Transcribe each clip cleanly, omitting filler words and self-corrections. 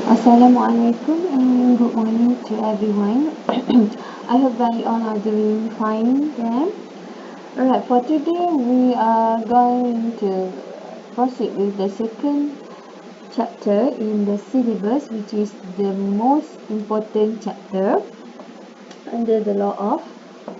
Assalamualaikum and good morning to everyone. I hope that you all are doing fine then. Alright, for today we are going to proceed with the second chapter in the syllabus, which is the most important chapter under the law of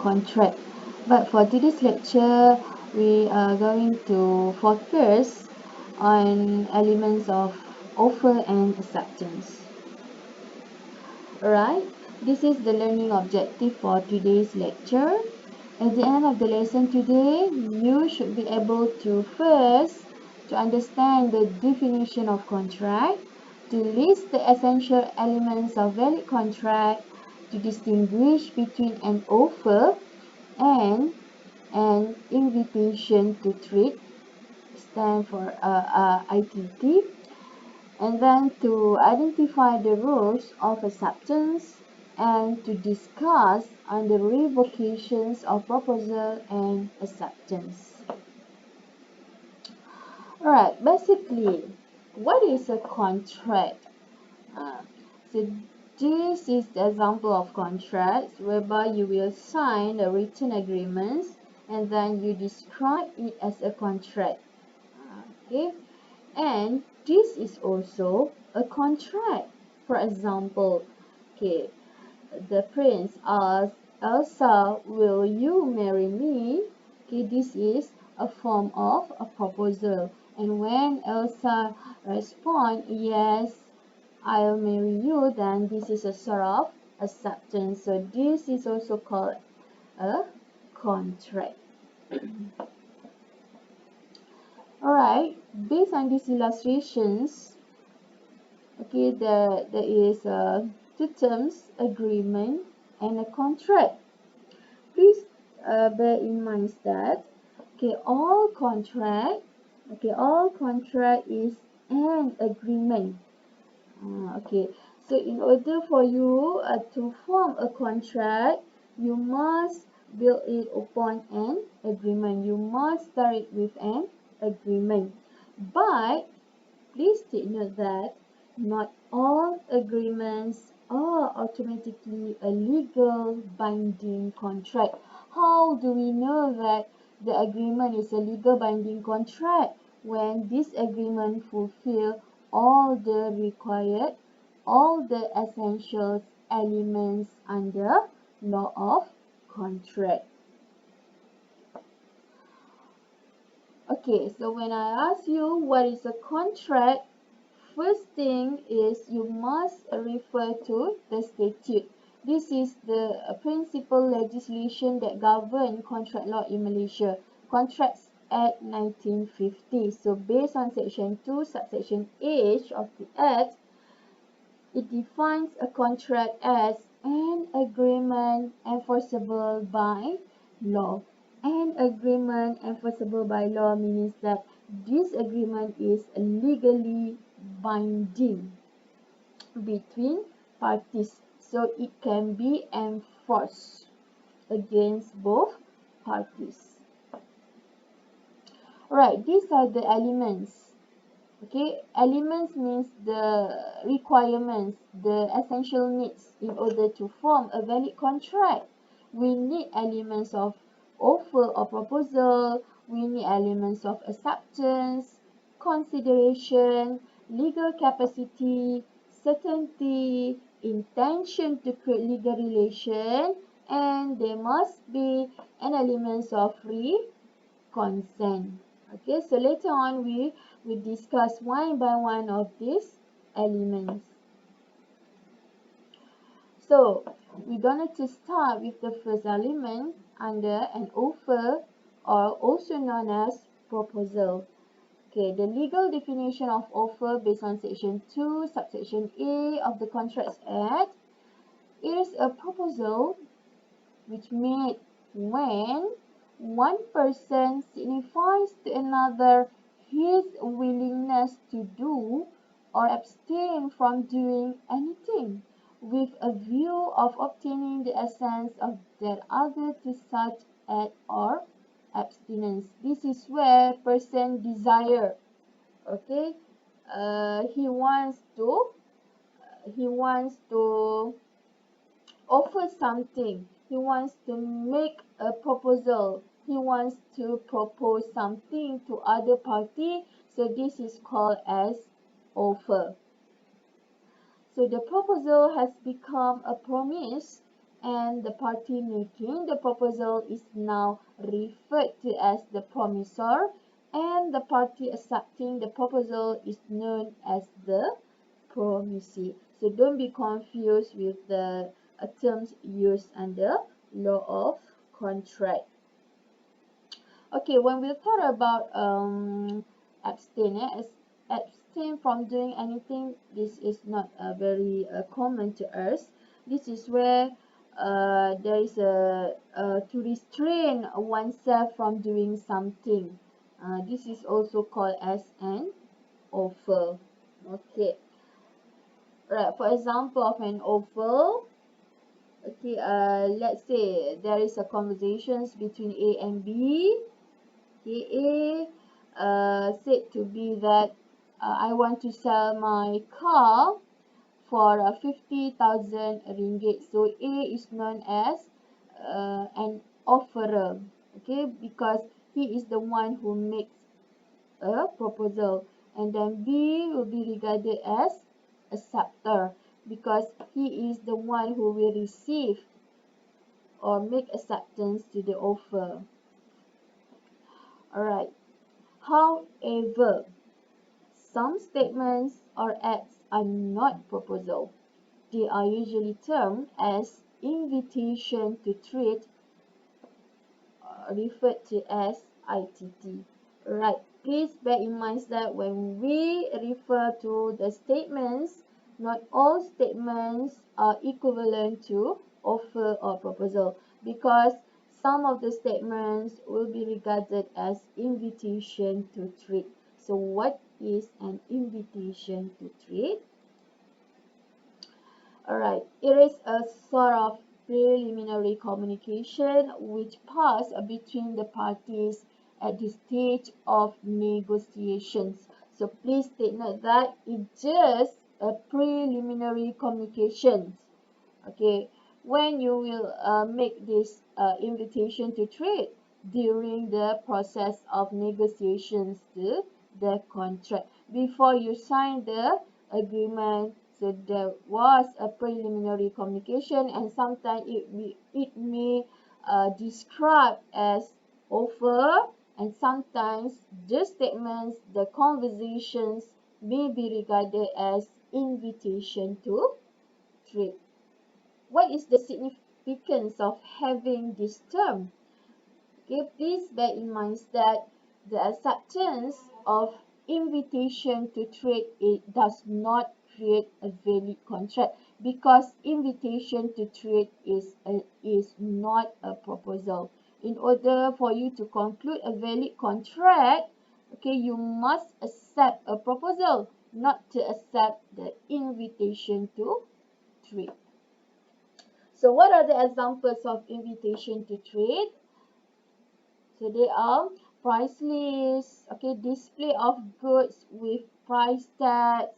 contract. But for today's lecture, we are going to focus on elements of offer and acceptance. Alright, this is the learning objective for today's lecture. At the end of the lesson today, you should be able to first to understand the definition of contract, to list the essential elements of valid contract, to distinguish between an offer and an invitation to trade, stand for ITT, and then to identify the rules of acceptance and to discuss on the revocations of proposal and acceptance. Alright, basically, what is a contract? So this is the example of contracts whereby you will sign a written agreement and then you describe it as a contract. Okay, and this is also a contract. For example, okay, the prince asks Elsa, will you marry me? Okay, this is a form of a proposal. And when Elsa responds, yes, I'll marry you, then this is a sort of acceptance. So this is also called a contract. Alright, based on these illustrations, okay, there is two terms, agreement and a contract. Please bear in mind that all contract is an agreement. So in order for you to form a contract, you must build it upon an agreement. You must start it with an agreement. But please take note that not all agreements are automatically a legal binding contract. How do we know that the agreement is a legal binding contract? When this agreement fulfills all the required, all the essential elements under law of contract. Okay, so when I ask you what is a contract, first thing is you must refer to the statute. This is the principal legislation that govern contract law in Malaysia. Contracts Act 1950. So based on section 2, subsection H of the Act, it defines a contract as an agreement enforceable by law. An agreement enforceable by law means that this agreement is legally binding between parties, so it can be enforced against both parties. Alright, these are the elements. Okay, elements means the requirements, the essential needs in order to form a valid contract. We need elements of offer or proposal, we need elements of acceptance, consideration, legal capacity, certainty, intention to create legal relation, and there must be an elements of free consent. Okay, so later on we will discuss one by one of these elements. So we're going to start with the first element under an offer, or also known as proposal. Okay, the legal definition of offer based on section 2 subsection A of the Contracts Act is a proposal which made when one person signifies to another his willingness to do or abstain from doing anything with a view of obtaining the assent of that other to such act or abstinence. This is where person desire, okay, he wants to he wants to offer something, he wants to make a proposal, he wants to propose something to other party, so this is called as offer. So the proposal has become a promise, and the party making the proposal is now referred to as the promisor, and the party accepting the proposal is known as the promisee. So don't be confused with the terms used under law of contract. Okay, when we talk about abstain, abstain from doing anything, this is not very common to us. This is where there is a to restrain oneself from doing something. This is also called as an offer. Okay, right. For example of an offer, okay, let's say there is a conversations between A and B. A said to B that I want to sell my car for 50,000 ringgit. So A is known as an offerer, okay, because he is the one who makes a proposal, and then B will be regarded as acceptor because he is the one who will receive or make acceptance to the offer. Alright. However, some statements or acts are not proposal. They are usually termed as invitation to trade, referred to as ITT. Right. Please bear in mind that when we refer to the statements, not all statements are equivalent to offer or proposal because some of the statements will be regarded as invitation to trade. So what is an invitation to trade? Alright, it is a sort of preliminary communication which pass between the parties at the stage of negotiations. So please take note that it's just a preliminary communications. Okay, when you will make this invitation to trade during the process of negotiations to the contract before you sign the agreement. So there was a preliminary communication, and sometimes it may describe as offer, and sometimes the statements, the conversations may be regarded as invitation to trade. What is the significance of having this term? Okay, please bear in mind that the acceptance of invitation to trade it does not create a valid contract because invitation to trade is not a proposal. In order for you to conclude a valid contract, okay, you must accept a proposal, not to accept the invitation to trade. So what are the examples of invitation to trade? So they are price list, okay, display of goods with price tags,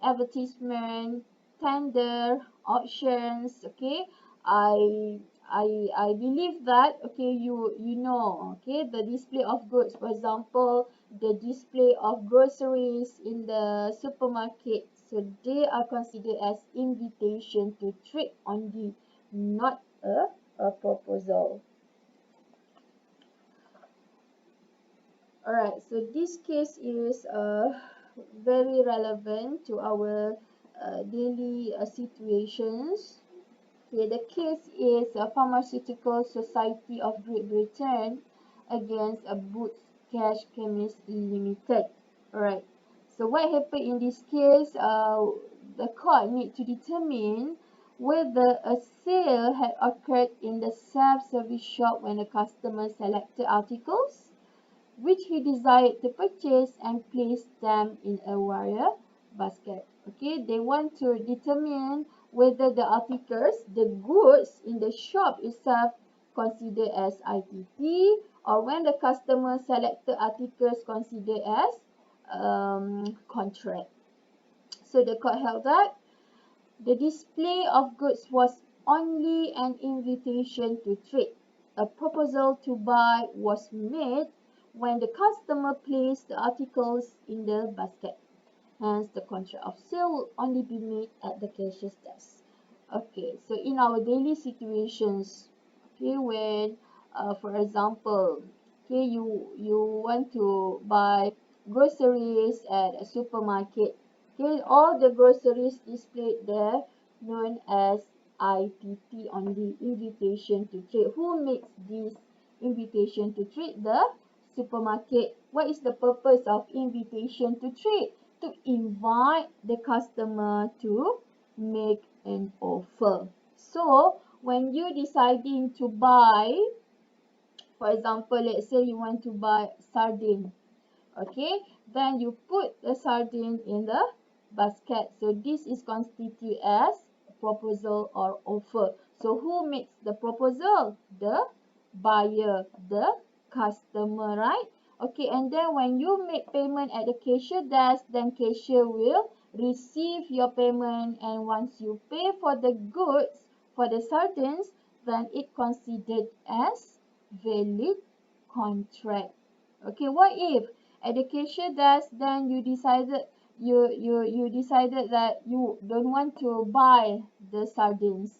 advertisement, tender, auctions, okay. I believe that okay you know okay the display of goods, for example the display of groceries in the supermarket, so they are considered as invitation to trade only, not a proposal. Alright, so this case is very relevant to our daily situations. Okay, the case is a Pharmaceutical Society of Great Britain against a Boots Cash Chemist Limited. Alright, so what happened in this case? The court need to determine whether a sale had occurred in the self-service shop when the customer selected articles which he desired to purchase and place them in a wire basket. Okay, they want to determine whether the articles, the goods in the shop itself considered as ITT or when the customer selected articles considered as contract. So the court held that The display of goods was only an invitation to trade. A proposal to buy was made when the customer placed the articles in the basket. Hence, the contract of sale will only be made at the cashier's desk. Okay, so in our daily situations, okay, when, for example, okay, you want to buy groceries at a supermarket. Okay, all the groceries displayed there known as ITT, on the invitation to trade. Who makes this invitation to trade? The supermarket. What is the purpose of invitation to trade? To invite the customer to make an offer. So when you deciding to buy, for example, let's say you want to buy sardine, okay, then you put the sardine in the basket. So this is constitute as proposal or offer. So who makes the proposal? The buyer, the customer, right? Okay, and then when you make payment at the cashier desk, then cashier will receive your payment, and once you pay for the goods, for the sardines, then it considered as valid contract. Okay, what if at the cashier desk, then you decided that you don't want to buy the sardines.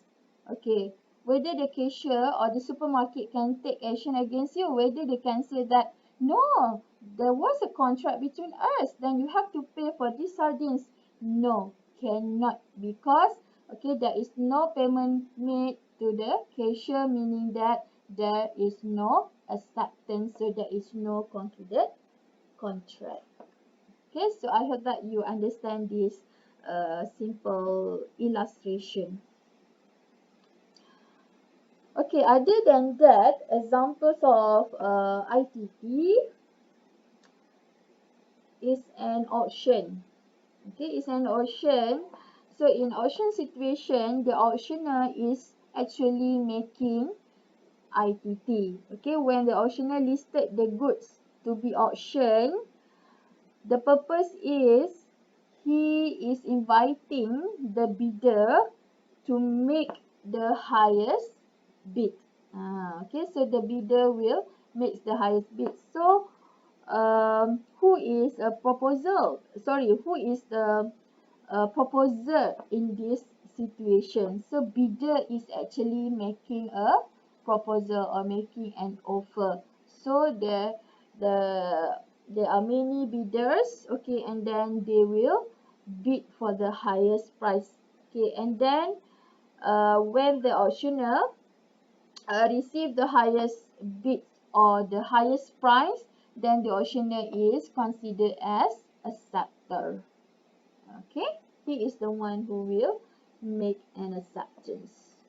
Okay, whether the cashier or the supermarket can take action against you, whether they can say that no, there was a contract between us, then you have to pay for these sardines. No, cannot, because okay, there is no payment made to the cashier, meaning that there is no acceptance, so there is no concluded contract. Okay, so I hope that you understand this simple illustration. Okay, other than that, examples of ITT is an auction. Okay, it's an auction. So in auction situation, the auctioneer is actually making ITT. Okay, when the auctioneer listed the goods to be auctioned, the purpose is he is inviting the bidder to make the highest bid. Okay, so the bidder will make the highest bid. So, who is a proposal? Sorry, who is the proposer in this situation? So, bidder is actually making a proposal or making an offer. So, the there are many bidders, okay, and then they will bid for the highest price. Okay, and then when the auctioneer receive the highest bid or the highest price, then the auctioneer is considered as acceptor. Okay, he is the one who will make an acceptance.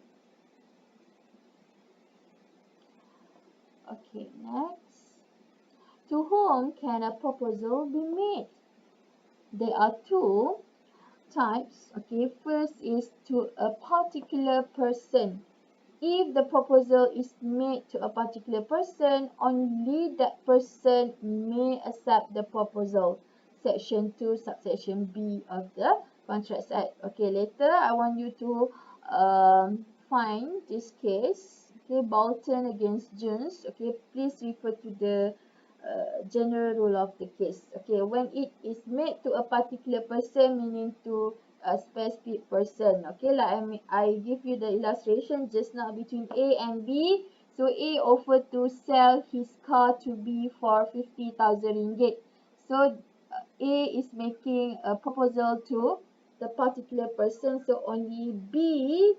Okay, next. To whom can a proposal be made? There are two types. Okay, first is to a particular person. If the proposal is made to a particular person, only that person may accept the proposal. Section 2, subsection B of the Contracts Act. Okay, later I want you to find this case. Okay, Bolton against Jones. Okay, please refer to the general rule of the case. Okay, when it is made to a particular person, meaning to a specific person. Okay, like I give you the illustration just now between A and B. So A offered to sell his car to B for 50,000 ringgit. So A is making a proposal to the particular person. So only B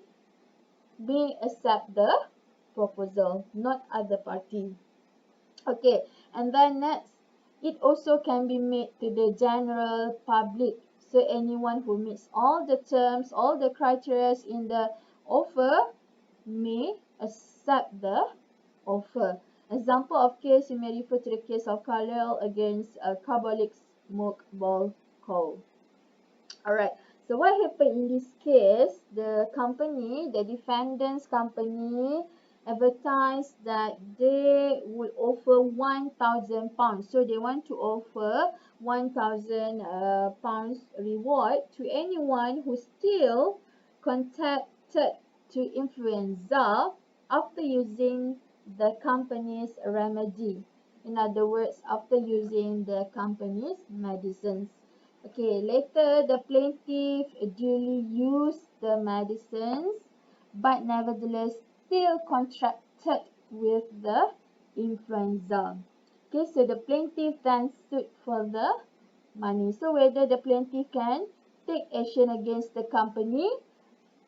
may accept the proposal, not other party. Okay, and then next, it also can be made to the general public. So anyone who meets all the terms, all the criteria in the offer may accept the offer. Example of case, you may refer to the case of Carlyle against carbolic smoke ball coal. Alright, so what happened in this case, the company, the defendant's company, advertised that they would offer 1,000 pounds. So they want to offer 1,000 pounds reward to anyone who steal contacted to influenza after using the company's remedy. In other words, after using the company's medicines. Okay, later the plaintiff duly used the medicines but nevertheless still contracted with the influenza. Okay, so the plaintiff then sued for the money. So whether the plaintiff can take action against the company?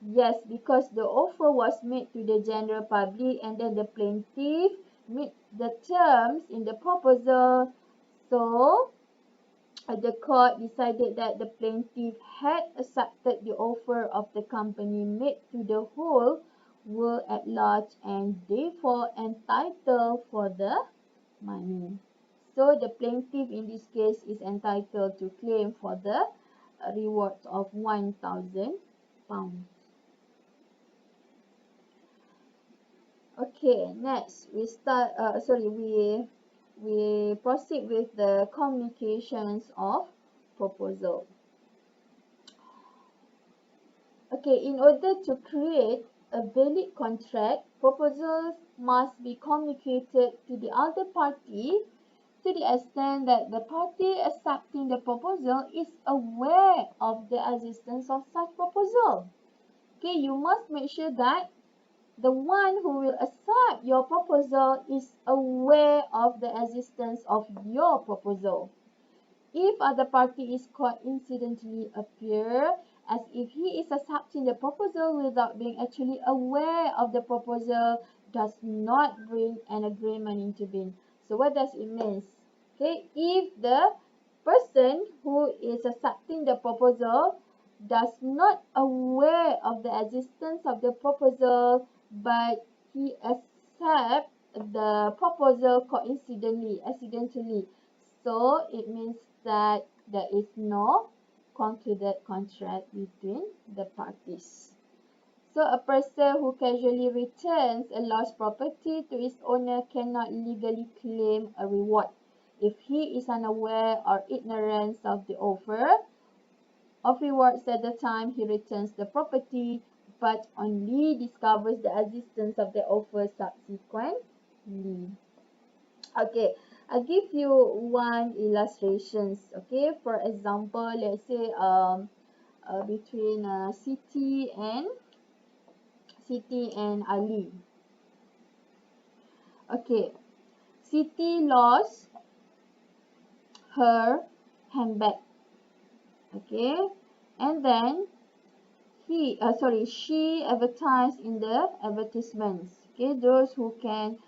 Yes, because the offer was made to the general public and then the plaintiff meet the terms in the proposal. So the court decided that the plaintiff had accepted the offer of the company made to the whole world at large and therefore entitled for the money. So the plaintiff in this case is entitled to claim for the reward of £1,000. Okay, next we start. We proceed with the communications of proposal. Okay, in order to create a valid contract, proposals must be communicated to the other party to the extent that the party accepting the proposal is aware of the existence of such proposal. Okay, you must make sure that the one who will accept your proposal is aware of the existence of your proposal. If other party is coincidentally appear as if he is accepting the proposal without being actually aware of the proposal, does not bring an agreement into being. So what does it mean? Okay, if the person who is accepting the proposal does not aware of the existence of the proposal, but he accept the proposal accidentally. So it means that there is no concluded contract between the parties. So a person who casually returns a lost property to its owner cannot legally claim a reward if he is unaware or ignorant of the offer of rewards at the time he returns the property, but only discovers the existence of the offer subsequently. Okay, I'll give you one illustrations. Okay, for example, let's say between Siti and Ali. Okay, Siti lost her handbag. Okay, and then she advertised in the advertisements. Okay, those who can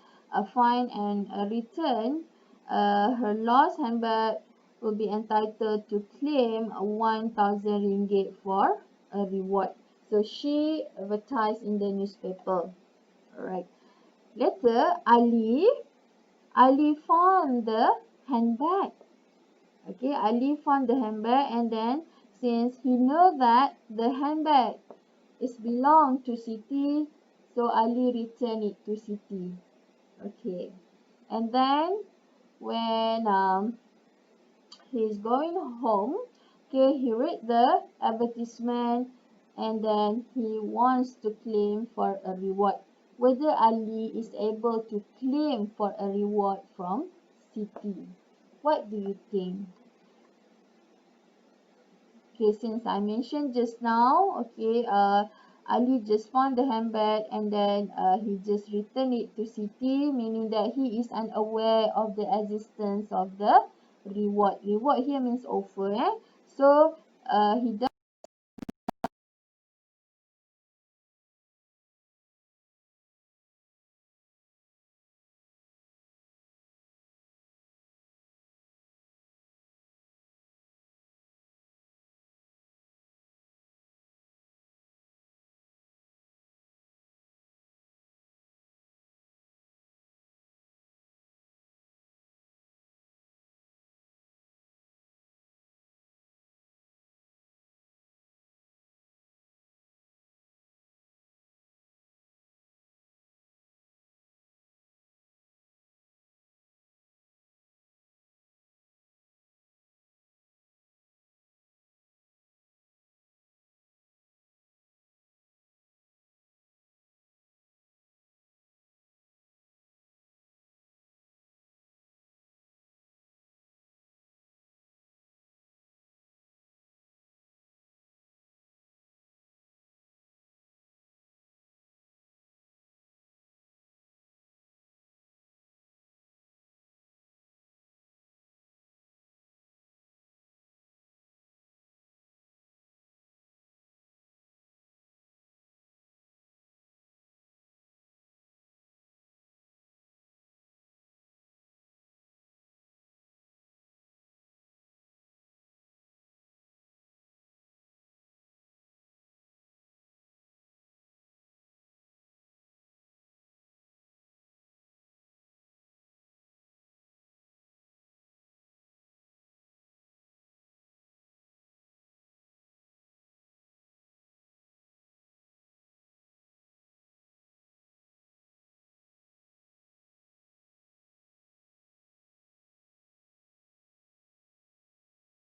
find and return her lost handbag will be entitled to claim 1,000 ringgit for a reward. So she advertised in the newspaper. Alright. Later, Ali found the handbag. Okay, Ali found the handbag, and then since he know that the handbag is belong to Siti, so Ali returned it to Siti. Okay, and then when he is going home, okay, he read the advertisement and then he wants to claim for a reward. Whether Ali is able to claim for a reward from Siti. What do you think? Okay, since I mentioned just now, okay, Ali just found the handbag and then he just returned it to Siti, meaning that he is unaware of the existence of the reward. Reward here means offer, eh? So he